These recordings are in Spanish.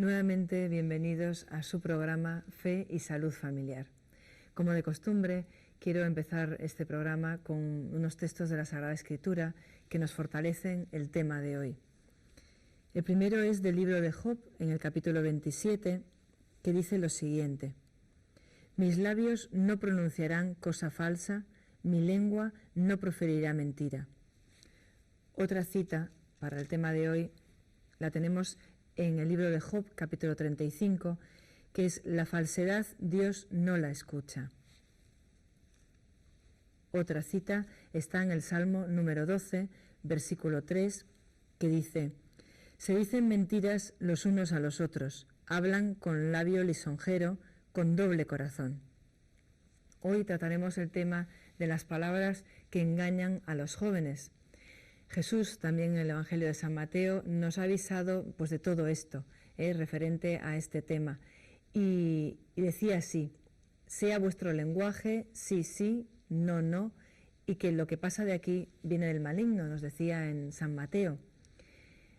Nuevamente bienvenidos a su programa Fe y Salud Familiar. Como de costumbre, quiero empezar este programa con unos textos de la Sagrada Escritura que nos fortalecen el tema de hoy. El primero es del libro de Job, en el capítulo 27, que dice lo siguiente: Mis labios no pronunciarán cosa falsa, mi lengua no proferirá mentira. Otra cita para el tema de hoy la tenemos en el libro de Job, capítulo 35, que es: la falsedad Dios no la escucha. Otra cita está en el Salmo número 12, versículo 3, que dice: Se dicen mentiras los unos a los otros, hablan con labio lisonjero, con doble corazón. Hoy trataremos el tema de las palabras que engañan a los jóvenes. Jesús, también en el Evangelio de San Mateo, nos ha avisado pues de todo esto, referente a este tema. Y decía así: sea vuestro lenguaje sí, sí, no, no, y que lo que pasa de aquí viene del maligno, nos decía en San Mateo.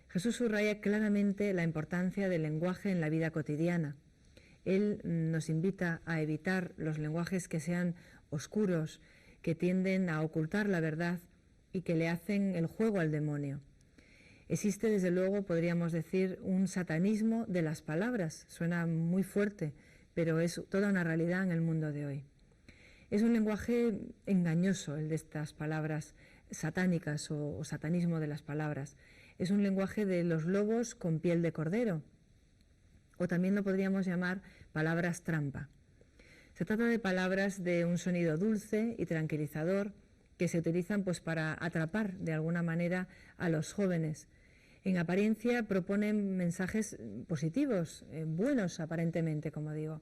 Jesús subraya claramente la importancia del lenguaje en la vida cotidiana. Él nos invita a evitar los lenguajes que sean oscuros, que tienden a ocultar la verdad y que le hacen el juego al demonio. Existe, desde luego, podríamos decir, un satanismo de las palabras. Suena muy fuerte, pero es toda una realidad en el mundo de hoy. Es un lenguaje engañoso el de estas palabras satánicas o satanismo de las palabras. Es un lenguaje de los lobos con piel de cordero, o también lo podríamos llamar palabras trampa. Se trata de palabras de un sonido dulce y tranquilizador que se utilizan pues para atrapar de alguna manera a los jóvenes. En apariencia proponen mensajes positivos, buenos aparentemente, como digo,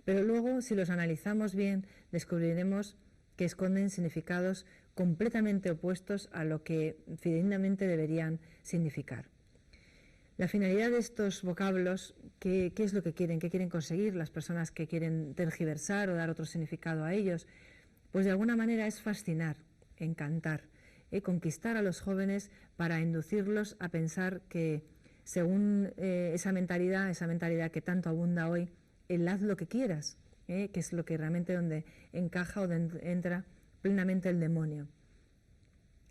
pero luego, si los analizamos bien, descubriremos que esconden significados completamente opuestos a lo que fidedignamente deberían significar. La finalidad de estos vocablos, ¿qué es lo que quieren? ¿Qué quieren conseguir las personas que quieren tergiversar o dar otro significado a ellos? Pues de alguna manera es fascinar, encantar, conquistar a los jóvenes para inducirlos a pensar que, según esa mentalidad que tanto abunda hoy, el haz lo que quieras, que es lo que realmente donde encaja o donde entra plenamente el demonio.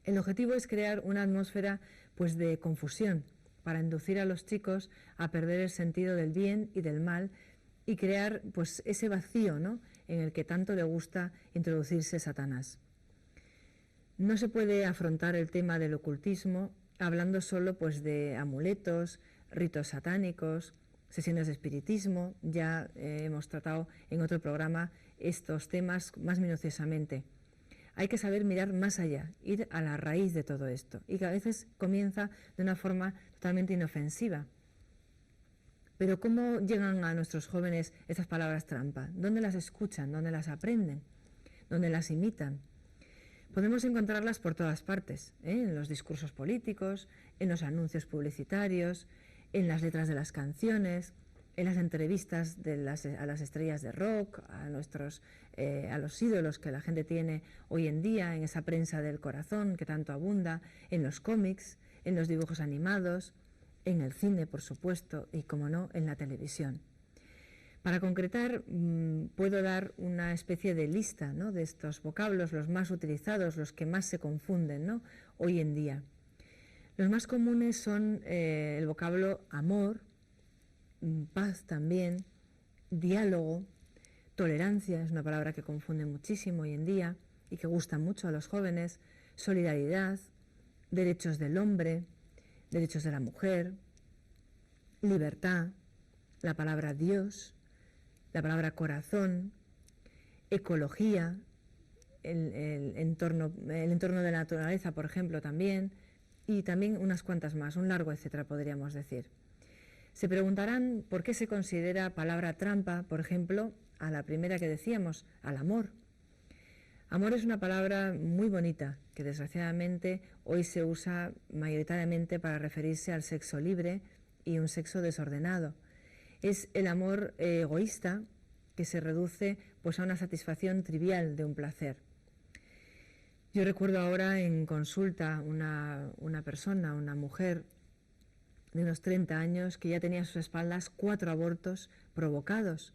El objetivo es crear una atmósfera pues de confusión, para inducir a los chicos a perder el sentido del bien y del mal y crear pues ese vacío, ¿no?, en el que tanto le gusta introducirse Satanás. No se puede afrontar el tema del ocultismo hablando solo pues de amuletos, ritos satánicos, sesiones de espiritismo. Ya hemos tratado en otro programa estos temas más minuciosamente. Hay que saber mirar más allá, ir a la raíz de todo esto, y que a veces comienza de una forma totalmente inofensiva. Pero ¿cómo llegan a nuestros jóvenes estas palabras trampa? ¿Dónde las escuchan? ¿Dónde las aprenden? ¿Dónde las imitan? Podemos encontrarlas por todas partes, en los discursos políticos, en los anuncios publicitarios, en las letras de las canciones, en las entrevistas a las estrellas de rock, a los ídolos que la gente tiene hoy en día, en esa prensa del corazón que tanto abunda, en los cómics, en los dibujos animados, en el cine, por supuesto, y, como no, en la televisión. Para concretar, puedo dar una especie de lista, ¿no?, de estos vocablos, los más utilizados, los que más se confunden, ¿no?, hoy en día. Los más comunes son el vocablo amor, paz también, diálogo, tolerancia, es una palabra que confunde muchísimo hoy en día y que gusta mucho a los jóvenes, solidaridad, derechos del hombre, derechos de la mujer, libertad, la palabra Dios, la palabra corazón, ecología, el entorno de la naturaleza, por ejemplo, también, y también unas cuantas más, un largo etcétera, podríamos decir. Se preguntarán por qué se considera palabra trampa, por ejemplo, a la primera que decíamos, al amor. Amor es una palabra muy bonita, que desgraciadamente hoy se usa mayoritariamente para referirse al sexo libre y un sexo desordenado. Es el amor egoísta, que se reduce pues a una satisfacción trivial de un placer. Yo recuerdo ahora en consulta una persona, una mujer, de unos 30 años, que ya tenía a sus espaldas 4 abortos provocados.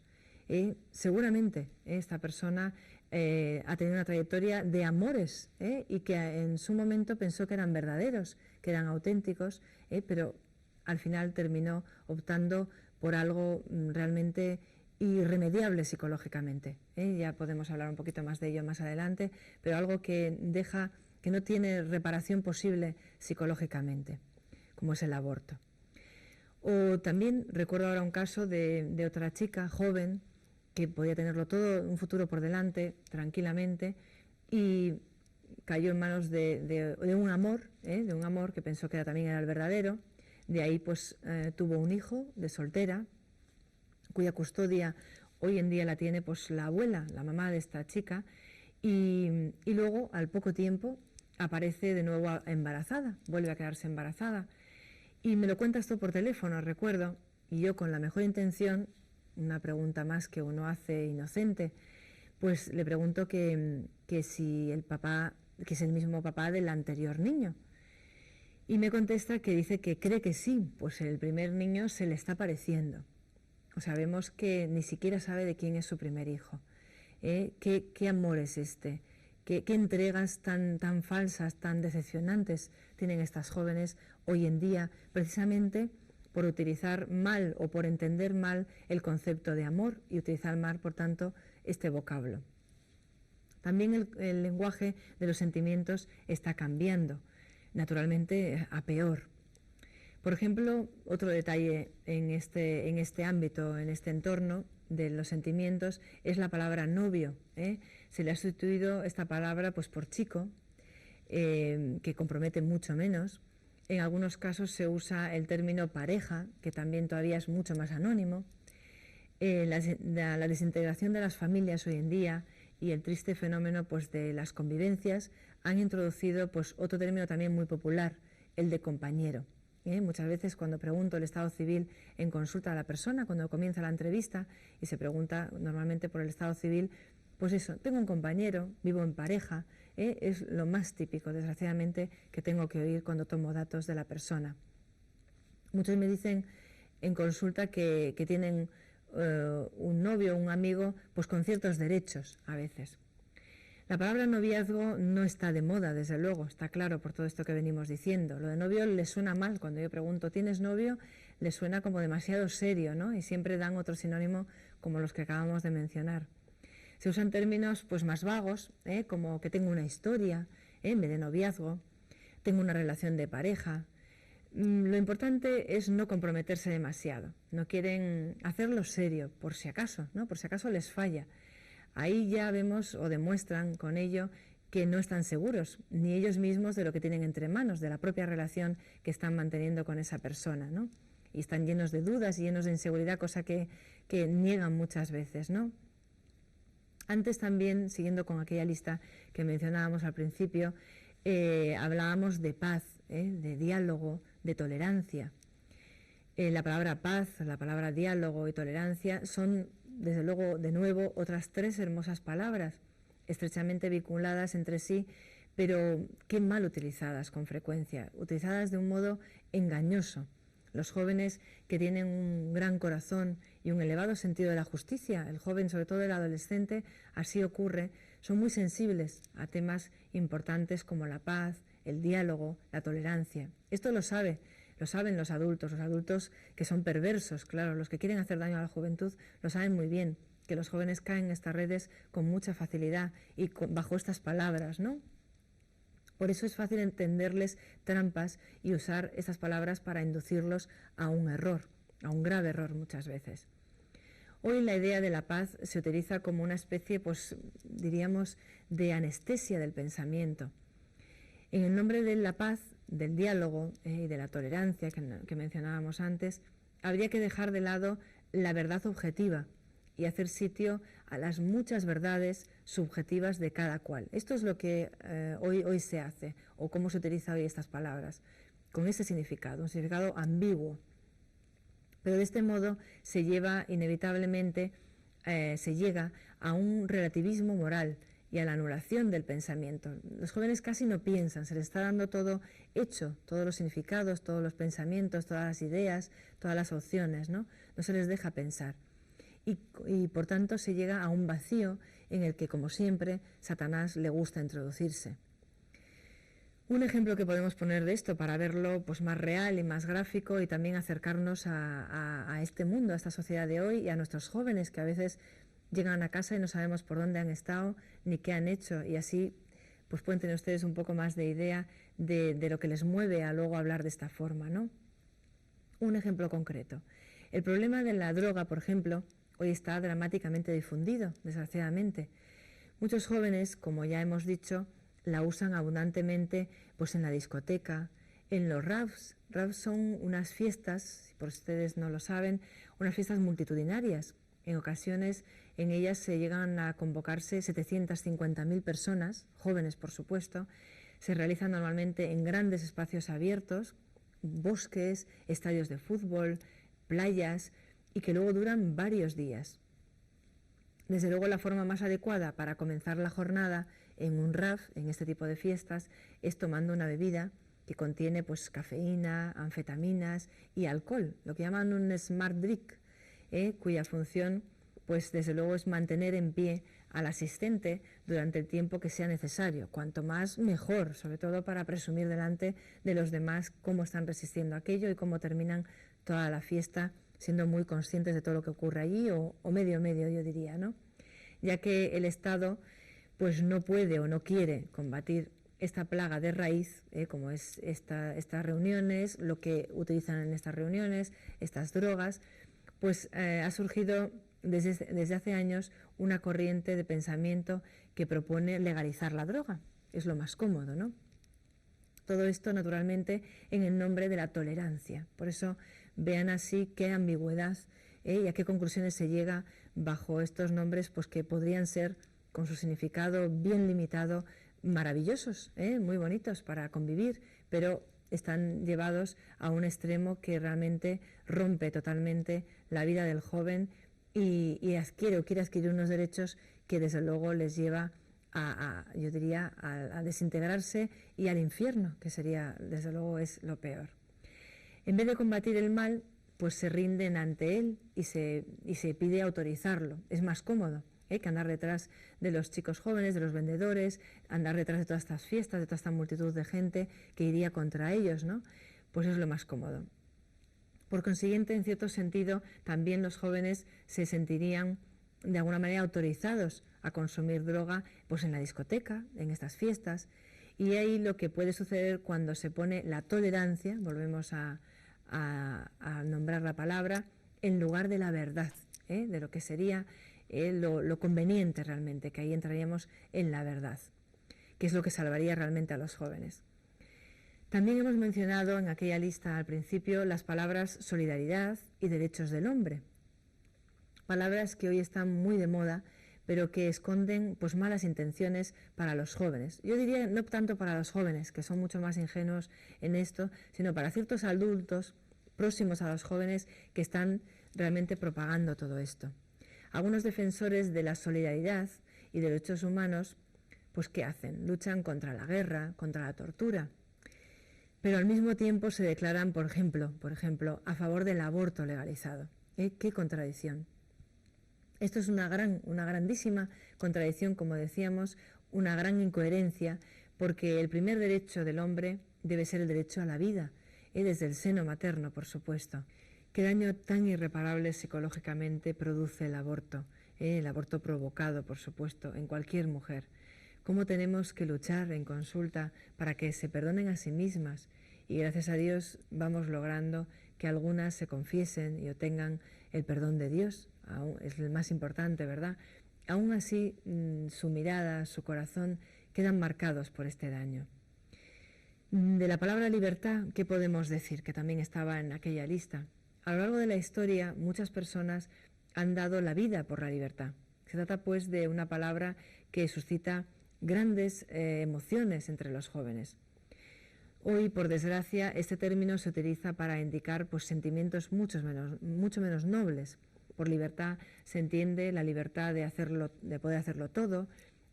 Seguramente esta persona ha tenido una trayectoria de amores y que en su momento pensó que eran verdaderos, que eran auténticos, pero al final terminó optando por algo realmente irremediable psicológicamente. Ya podemos hablar un poquito más de ello más adelante, pero algo que no tiene reparación posible psicológicamente, como es el aborto. O también recuerdo ahora un caso de otra chica joven que podía tenerlo todo, un futuro por delante, tranquilamente, y cayó en manos de un amor que pensó que también era el verdadero. De ahí pues tuvo un hijo de soltera, cuya custodia hoy en día la tiene pues la abuela, la mamá de esta chica, y luego al poco tiempo aparece de nuevo embarazada, vuelve a quedarse embarazada. Y me lo cuenta esto por teléfono, recuerdo, y yo con la mejor intención, una pregunta más que uno hace inocente, pues le pregunto que si el papá, que es el mismo papá del anterior niño. Y me contesta que dice que cree que sí, pues el primer niño se le está pareciendo. O sea, vemos que ni siquiera sabe de quién es su primer hijo. ¿Qué amor es este? ¿Qué entregas tan falsas, tan decepcionantes tienen estas jóvenes hoy en día, precisamente por utilizar mal o por entender mal el concepto de amor y utilizar mal, por tanto, este vocablo? También el lenguaje de los sentimientos está cambiando, naturalmente a peor. Por ejemplo, otro detalle en este ámbito, en este entorno de los sentimientos, es la palabra novio. Se le ha sustituido esta palabra pues por chico, que compromete mucho menos. En algunos casos se usa el término pareja, que también todavía es mucho más anónimo. La desintegración de las familias hoy en día y el triste fenómeno pues de las convivencias han introducido pues otro término también muy popular, el de compañero. Muchas veces cuando pregunto el estado civil en consulta a la persona, cuando comienza la entrevista y se pregunta normalmente por el estado civil, pues eso, tengo un compañero, vivo en pareja, es lo más típico, desgraciadamente, que tengo que oír cuando tomo datos de la persona. Muchos me dicen en consulta que tienen un novio o un amigo pues con ciertos derechos a veces. La palabra noviazgo no está de moda, desde luego, está claro por todo esto que venimos diciendo. Lo de novio les suena mal. Cuando yo pregunto, ¿tienes novio?, les suena como demasiado serio, ¿no? Y siempre dan otro sinónimo como los que acabamos de mencionar. Se usan términos pues más vagos, como que tengo una historia, en vez de noviazgo, tengo una relación de pareja. Lo importante es no comprometerse demasiado. No quieren hacerlo serio, por si acaso, ¿no? Por si acaso les falla. Ahí ya vemos o demuestran con ello que no están seguros, ni ellos mismos, de lo que tienen entre manos, de la propia relación que están manteniendo con esa persona, ¿no? Y están llenos de dudas y llenos de inseguridad, cosa que niegan muchas veces, ¿no? Antes también, siguiendo con aquella lista que mencionábamos al principio, hablábamos de paz, de diálogo, de tolerancia. La palabra paz, la palabra diálogo y tolerancia son, desde luego, de nuevo, otras 3 hermosas palabras, estrechamente vinculadas entre sí, pero qué mal utilizadas con frecuencia, utilizadas de un modo engañoso. Los jóvenes que tienen un gran corazón y un elevado sentido de la justicia, el joven, sobre todo el adolescente, así ocurre, son muy sensibles a temas importantes como la paz, el diálogo, la tolerancia. Esto lo saben los adultos que son perversos, claro, los que quieren hacer daño a la juventud lo saben muy bien, que los jóvenes caen en estas redes con mucha facilidad y bajo estas palabras, ¿no? Por eso es fácil entenderles trampas y usar estas palabras para inducirlos a un error, a un grave error muchas veces. Hoy la idea de la paz se utiliza como una especie, pues diríamos, de anestesia del pensamiento. En el nombre de la paz, del diálogo y de la tolerancia que mencionábamos antes, habría que dejar de lado la verdad objetiva y hacer sitio a las muchas verdades subjetivas de cada cual. Esto es lo que hoy se hace, o cómo se utiliza hoy estas palabras, con ese significado, un significado ambiguo. Pero de este modo se lleva inevitablemente, se llega a un relativismo moral y a la anulación del pensamiento. Los jóvenes casi no piensan, se les está dando todo hecho, todos los significados, todos los pensamientos, todas las ideas, todas las opciones, ¿no? No se les deja pensar. Y por tanto se llega a un vacío en el que, como siempre, Satanás le gusta introducirse. Un ejemplo que podemos poner de esto para verlo pues, más real y más gráfico y también acercarnos a este mundo, a esta sociedad de hoy y a nuestros jóvenes que a veces llegan a casa y no sabemos por dónde han estado ni qué han hecho, y así pues pueden tener ustedes un poco más de idea de lo que les mueve a luego hablar de esta forma, ¿no? Un ejemplo concreto. El problema de la droga, por ejemplo, hoy está dramáticamente difundido, desgraciadamente. Muchos jóvenes, como ya hemos dicho, la usan abundantemente pues en la discoteca, en los raves. Raves son unas fiestas, si por ustedes no lo saben, unas fiestas multitudinarias. En ocasiones en ellas se llegan a convocarse 750.000 personas, jóvenes por supuesto. Se realizan normalmente en grandes espacios abiertos, bosques, estadios de fútbol, playas, y que luego duran varios días. Desde luego la forma más adecuada para comenzar la jornada en un rave, en este tipo de fiestas, es tomando una bebida que contiene pues, cafeína, anfetaminas y alcohol, lo que llaman un smart drink, cuya función pues desde luego es mantener en pie al asistente durante el tiempo que sea necesario, cuanto más mejor, sobre todo para presumir delante de los demás cómo están resistiendo aquello y cómo terminan toda la fiesta siendo muy conscientes de todo lo que ocurre allí, o medio yo diría, ¿no? Ya que el Estado pues no puede o no quiere combatir esta plaga de raíz, como es estas reuniones, lo que utilizan en estas reuniones, estas drogas, pues ha surgido desde hace años una corriente de pensamiento que propone legalizar la droga. Es lo más cómodo, ¿no? Todo esto, naturalmente, en el nombre de la tolerancia. Por eso, vean así qué ambigüedad y a qué conclusiones se llega bajo estos nombres, pues que podrían ser, con su significado bien limitado, maravillosos, muy bonitos para convivir, pero están llevados a un extremo que realmente rompe totalmente la vida del joven y quiere adquirir unos derechos que desde luego les lleva yo diría, a desintegrarse y al infierno, que sería, desde luego, es lo peor. En vez de combatir el mal, pues se rinden ante él y se pide autorizarlo. Es más cómodo que andar detrás de los chicos jóvenes, de los vendedores, andar detrás de todas estas fiestas, de toda esta multitud de gente que iría contra ellos, ¿no? Pues es lo más cómodo. Por consiguiente, en cierto sentido, también los jóvenes se sentirían de alguna manera autorizados a consumir droga pues en la discoteca, en estas fiestas, y ahí lo que puede suceder cuando se pone la tolerancia, volvemos a nombrar la palabra, en lugar de la verdad, de lo que sería lo conveniente realmente, que ahí entraríamos en la verdad, que es lo que salvaría realmente a los jóvenes. También hemos mencionado en aquella lista al principio las palabras solidaridad y derechos del hombre, palabras que hoy están muy de moda, pero que esconden pues malas intenciones para los jóvenes. Yo diría no tanto para los jóvenes, que son mucho más ingenuos en esto, sino para ciertos adultos próximos a los jóvenes que están realmente propagando todo esto. Algunos defensores de la solidaridad y de los derechos humanos, pues ¿qué hacen? Luchan contra la guerra, contra la tortura, pero al mismo tiempo se declaran, por ejemplo, a favor del aborto legalizado. ¡Qué contradicción! Esto es una grandísima contradicción, como decíamos, una gran incoherencia, porque el primer derecho del hombre debe ser el derecho a la vida, desde el seno materno, por supuesto. ¿Qué daño tan irreparable psicológicamente produce el aborto provocado, por supuesto, en cualquier mujer? ¿Cómo tenemos que luchar en consulta para que se perdonen a sí mismas? Y gracias a Dios vamos logrando que algunas se confiesen y obtengan el perdón de Dios. Es el más importante, ¿verdad? Aún así, su mirada, su corazón quedan marcados por este daño. De la palabra libertad, ¿qué podemos decir? Que también estaba en aquella lista. A lo largo de la historia, muchas personas han dado la vida por la libertad. Se trata, pues, de una palabra que suscita grandes emociones entre los jóvenes. Hoy, por desgracia, este término se utiliza para indicar pues, sentimientos mucho menos nobles. Por libertad se entiende la libertad de poder hacerlo todo,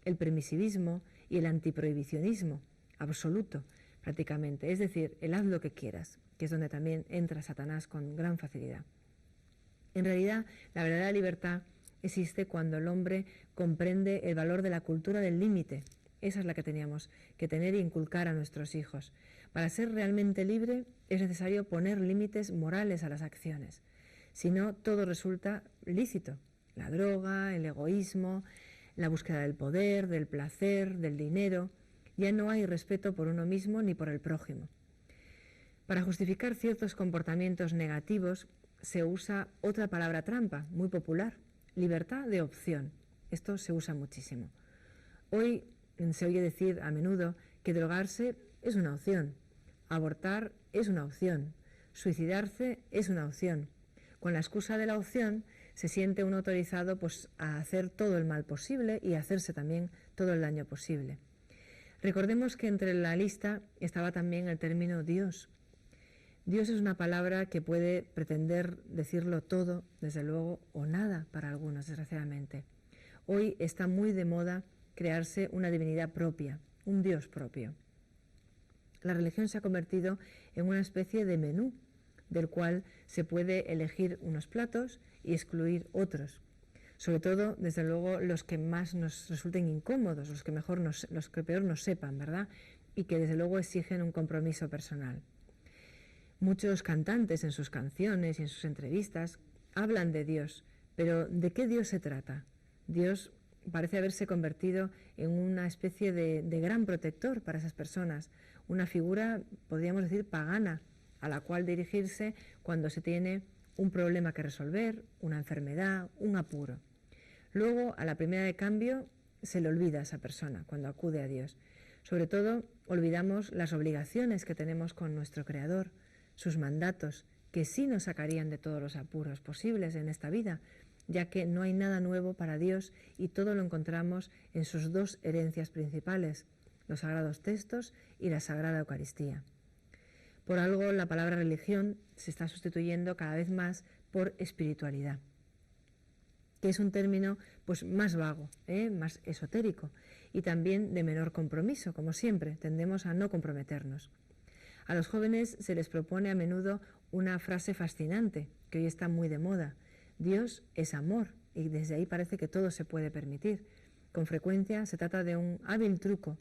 el permisivismo y el antiprohibicionismo absoluto, prácticamente. Es decir, el haz lo que quieras, que es donde también entra Satanás con gran facilidad. En realidad, la verdadera libertad existe cuando el hombre comprende el valor de la cultura del límite. Esa es la que teníamos que tener e inculcar a nuestros hijos. Para ser realmente libre es necesario poner límites morales a las acciones. Si no, todo resulta lícito. La droga, el egoísmo, la búsqueda del poder, del placer, del dinero. Ya no hay respeto por uno mismo ni por el prójimo. Para justificar ciertos comportamientos negativos se usa otra palabra trampa, muy popular, libertad de opción. Esto se usa muchísimo. Hoy se oye decir a menudo que drogarse es una opción, abortar es una opción, suicidarse es una opción. Con la excusa de la opción se siente uno autorizado a hacer todo el mal posible y a hacerse también todo el daño posible. Recordemos que entre la lista estaba también el término Dios. Dios es una palabra que puede pretender decirlo todo, desde luego, o nada para algunos, desgraciadamente. Hoy está muy de moda crearse una divinidad propia, un Dios propio. La religión se ha convertido en una especie de menú, del cual se puede elegir unos platos y excluir otros. Sobre todo, desde luego, los que más nos resulten incómodos, los que peor nos sepan, ¿verdad? Y que desde luego exigen un compromiso personal. Muchos cantantes en sus canciones y en sus entrevistas hablan de Dios, pero ¿de qué Dios se trata? Dios parece haberse convertido en una especie de gran protector para esas personas, una figura, podríamos decir, pagana, a la cual dirigirse cuando se tiene un problema que resolver, una enfermedad, un apuro. Luego, a la primera de cambio, se le olvida a esa persona cuando acude a Dios. Sobre todo, olvidamos las obligaciones que tenemos con nuestro Creador, sus mandatos, que sí nos sacarían de todos los apuros posibles en esta vida, ya que no hay nada nuevo para Dios y todo lo encontramos en sus dos herencias principales, los sagrados textos y la Sagrada Eucaristía. Por algo la palabra religión se está sustituyendo cada vez más por espiritualidad, que es un término más vago, más esotérico y también de menor compromiso, como siempre, tendemos a no comprometernos. A los jóvenes se les propone a menudo una frase fascinante, que hoy está muy de moda: Dios es amor, y desde ahí parece que todo se puede permitir. Con frecuencia se trata de un hábil truco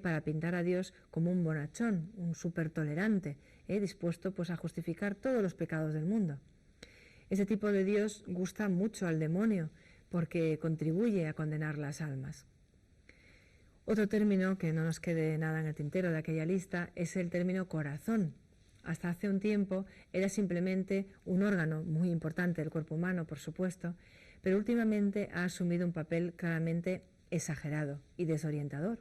para pintar a Dios como un bonachón, un súper tolerante, dispuesto a justificar todos los pecados del mundo. Ese tipo de Dios gusta mucho al demonio porque contribuye a condenar las almas. Otro término, que no nos quede nada en el tintero de aquella lista, es el término corazón. Hasta hace un tiempo era simplemente un órgano muy importante del cuerpo humano, por supuesto, pero últimamente ha asumido un papel claramente exagerado y desorientador.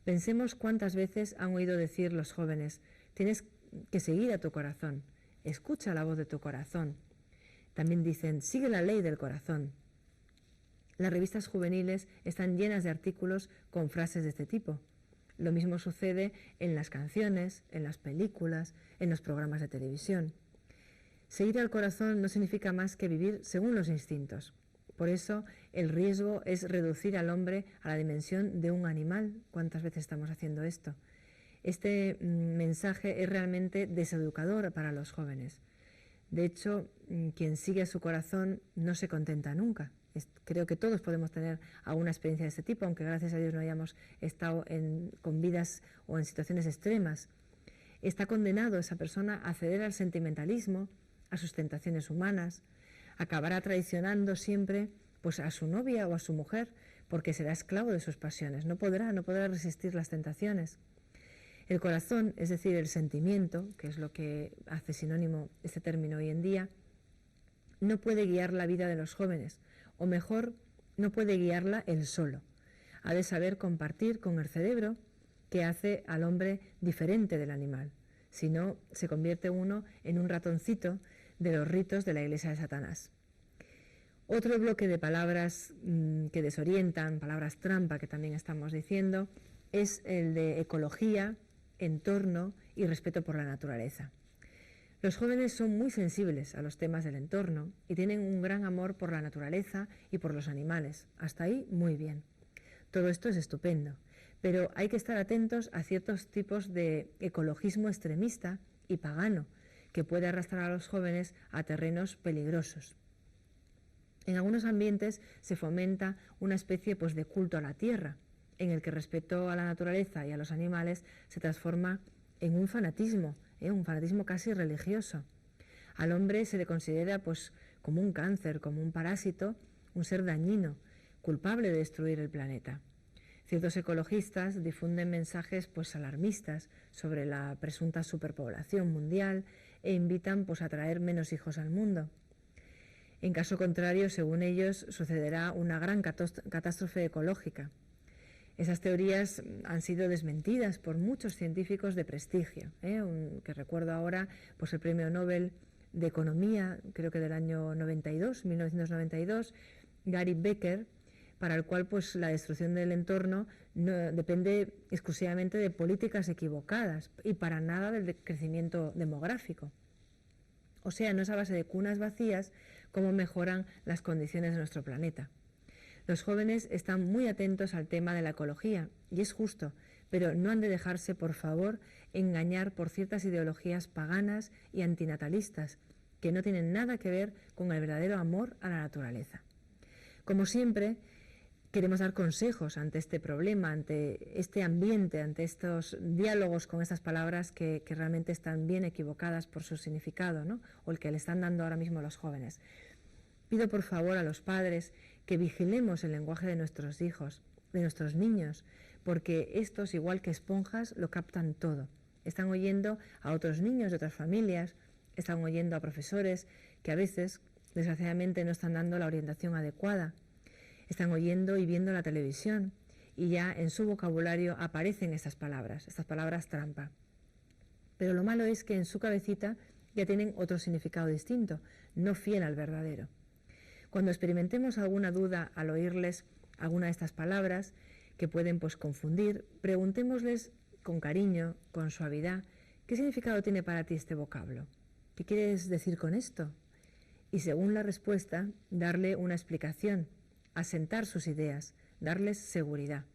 Pensemos cuántas veces han oído decir los jóvenes: tienes que seguir a tu corazón, escucha la voz de tu corazón. También dicen: sigue la ley del corazón. Las revistas juveniles están llenas de artículos con frases de este tipo. Lo mismo sucede en las canciones, en las películas, en los programas de televisión. Seguir al corazón no significa más que vivir según los instintos. Por eso el riesgo es reducir al hombre a la dimensión de un animal. ¿Cuántas veces estamos haciendo esto? Este mensaje es realmente deseducador para los jóvenes. De hecho, quien sigue a su corazón no se contenta nunca. Creo que todos podemos tener alguna experiencia de este tipo, aunque gracias a Dios no hayamos estado con vidas o en situaciones extremas. Está condenado esa persona a ceder al sentimentalismo, a sus tentaciones humanas. Acabará traicionando siempre a su novia o a su mujer, porque será esclavo de sus pasiones. No podrá resistir las tentaciones. El corazón, es decir, el sentimiento, que es lo que hace sinónimo este término hoy en día, no puede guiar la vida de los jóvenes, o mejor, no puede guiarla él solo. Ha de saber compartir con el cerebro, que hace al hombre diferente del animal. Si no, se convierte uno en un ratoncito de los ritos de la Iglesia de Satanás. Otro bloque de palabras que desorientan, palabras trampa que también estamos diciendo, es el de ecología, entorno y respeto por la naturaleza. Los jóvenes son muy sensibles a los temas del entorno y tienen un gran amor por la naturaleza y por los animales. Hasta ahí, muy bien. Todo esto es estupendo, pero hay que estar atentos a ciertos tipos de ecologismo extremista y pagano que puede arrastrar a los jóvenes a terrenos peligrosos. En algunos ambientes se fomenta una especie de culto a la tierra, en el que el respeto a la naturaleza y a los animales se transforma en un fanatismo casi religioso. Al hombre se le considera como un cáncer, como un parásito, un ser dañino, culpable de destruir el planeta. Ciertos ecologistas difunden mensajes alarmistas sobre la presunta superpoblación mundial e invitan a traer menos hijos al mundo. En caso contrario, según ellos, sucederá una gran catástrofe ecológica. Esas teorías han sido desmentidas por muchos científicos de prestigio, que recuerdo ahora, el Premio Nobel de Economía, creo que del año 1992, Gary Becker, para el cual la destrucción del entorno no depende exclusivamente de políticas equivocadas y para nada del crecimiento demográfico. O sea, no es a base de cunas vacías cómo mejoran las condiciones de nuestro planeta. Los jóvenes están muy atentos al tema de la ecología, y es justo, pero no han de dejarse, por favor, engañar por ciertas ideologías paganas y antinatalistas, que no tienen nada que ver con el verdadero amor a la naturaleza. Como siempre, queremos dar consejos ante este problema, ante este ambiente, ante estos diálogos con estas palabras que realmente están bien equivocadas por su significado, ¿no? O el que le están dando ahora mismo los jóvenes. Pido por favor a los padres que vigilemos el lenguaje de nuestros hijos, de nuestros niños, porque estos, igual que esponjas, lo captan todo. Están oyendo a otros niños de otras familias, están oyendo a profesores que a veces, desgraciadamente, no están dando la orientación adecuada. Están oyendo y viendo la televisión y ya en su vocabulario aparecen estas palabras trampa. Pero lo malo es que en su cabecita ya tienen otro significado distinto, no fiel al verdadero. Cuando experimentemos alguna duda al oírles alguna de estas palabras que pueden confundir, preguntémosles con cariño, con suavidad, ¿qué significado tiene para ti este vocablo? ¿Qué quieres decir con esto? Y según la respuesta, darle una explicación, asentar sus ideas, darles seguridad.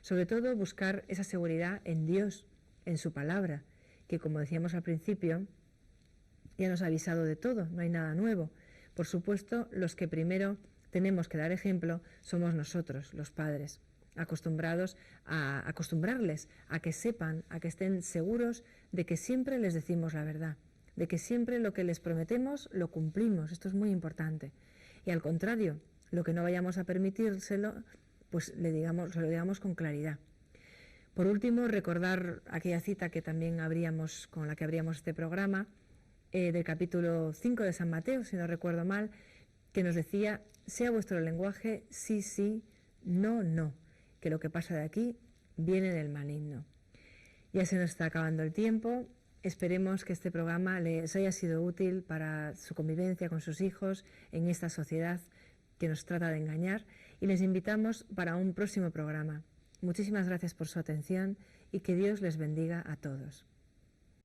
Sobre todo buscar esa seguridad en Dios, en su palabra, que como decíamos al principio, ya nos ha avisado de todo, no hay nada nuevo. Por supuesto, los que primero tenemos que dar ejemplo somos nosotros, los padres, acostumbrarles a que sepan, a que estén seguros de que siempre les decimos la verdad, de que siempre lo que les prometemos lo cumplimos. Esto es muy importante. Y al contrario, lo que no vayamos a permitírselo, se lo digamos con claridad. Por último, recordar aquella cita que también con la que abríamos este programa, del capítulo 5 de San Mateo, si no recuerdo mal, que nos decía: sea vuestro lenguaje sí, sí, no, no, que lo que pasa de aquí viene del maligno. Ya se nos está acabando el tiempo. Esperemos que este programa les haya sido útil para su convivencia con sus hijos en esta sociedad que nos trata de engañar, y les invitamos para un próximo programa. Muchísimas gracias por su atención y que Dios les bendiga a todos.